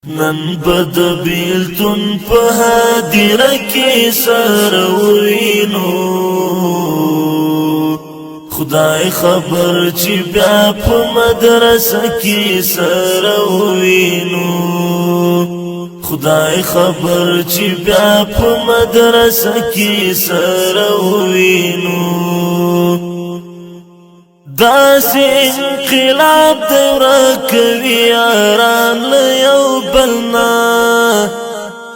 نن بد بیلتون په هدیره کې سره وینو خدای خبر چې بیا په مدرسه کې سره وینو خدای خبر چې بیا په مدرسه کې سره وینو داسې انقلاب دوره کوي یاران له یو بلنا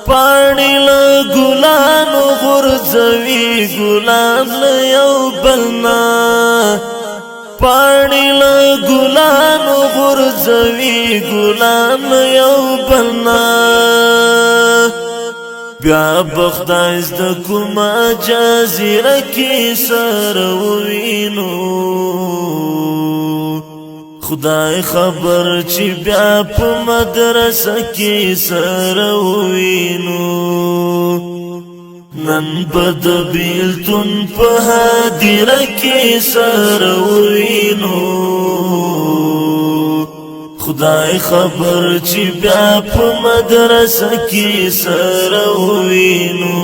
پاڼې له ګلانو غورځوي ګلان له یو بلنا پاڼې له ګلانو غورځوي ګلان له یو بلنا بیا بخدای زده کومه جزیره کې سره ووینو خدای خبر چې بیا په مدرسه کې سره ووینو نن بد بیلتون په هدیره کې سره ووینو خدای خبر چې بیا په مدرسه کې سره ووینو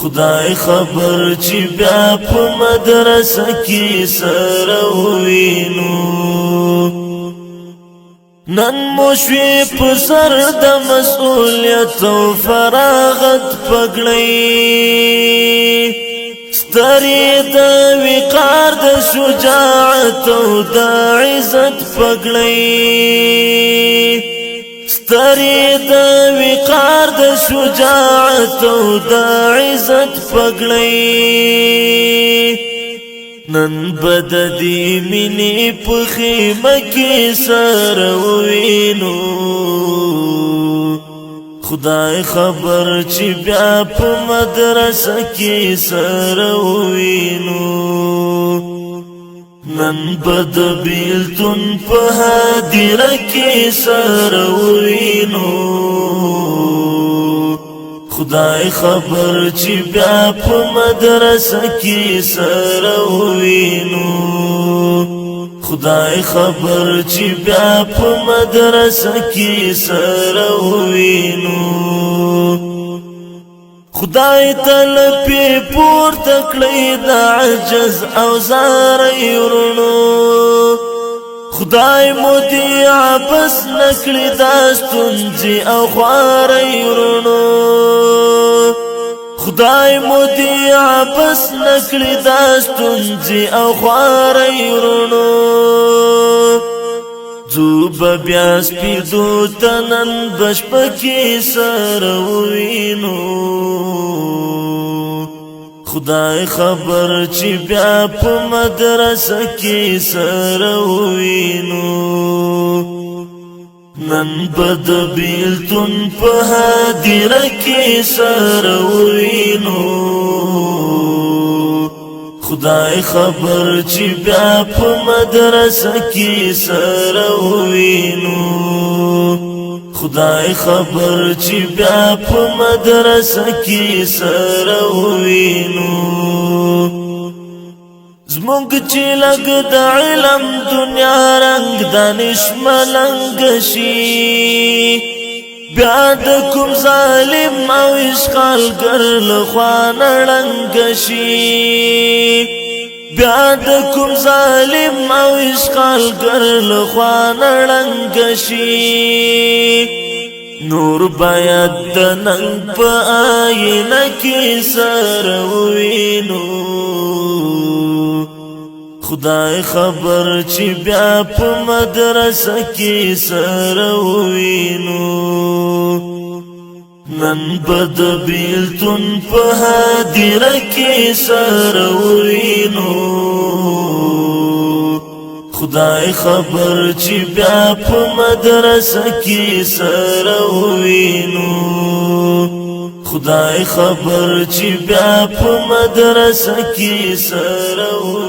خدای خبر چې بیا په مدرسه کې سره ووینو نن مو شوي په سر د مسؤلیت او فراغت پګړۍ ستري د وقار د شجاعت او د عزت پګړۍ ستري د وقار د شجاعت او د عزت پګړۍ نن بد دی مینې په خیمه کې سره ووینو خدای خبر چې بیا په مدرسه کې سره ووینو نن بد بیلتون په هدیره کې سره ووینو خدای خبر چې بیا په مدرسه کې سره ووینو خدای خبر چې بیا په مدرسه کې سره ووینو خدای تلپی پورته کړی د عجز او زارۍ ورونو خدای مو دی عبس نکړي دا ستونزې او خوارۍ ورونو خدای مو دی عبس نکړي دا ستونزې او خوارۍ ورونو زوب بیا سپیدو ته نن بشپه کې سره ووینو خدای خبر چې بیا په مدرسه کې سره ووینو نن بد بیلتون په هدیره کې سره ووینو خدای خبر چې بیا په مدرسه کې سره ووینو خدای خبر چې بیا په مدرسه کې سره ووینو زمونږ چې لږ د علم دنیا رنگ دانش ملنګ شي بیا د کوم ظالم او اشغالګر لخوا نړنګ شي بیا د کوم ظالم او اشغالګر لخوا نړنګ شي نور باید د ننګ په آینه کې سره ووینو خدای خبر چې بیا په مدرسه کې سره ووینو نن بد بیلتون په هدیره کې سره ووینو خدای خبر چې بیا په مدرسه کې سره ووینو خدای خبر چې بیا په مدرسه کې سره ووینو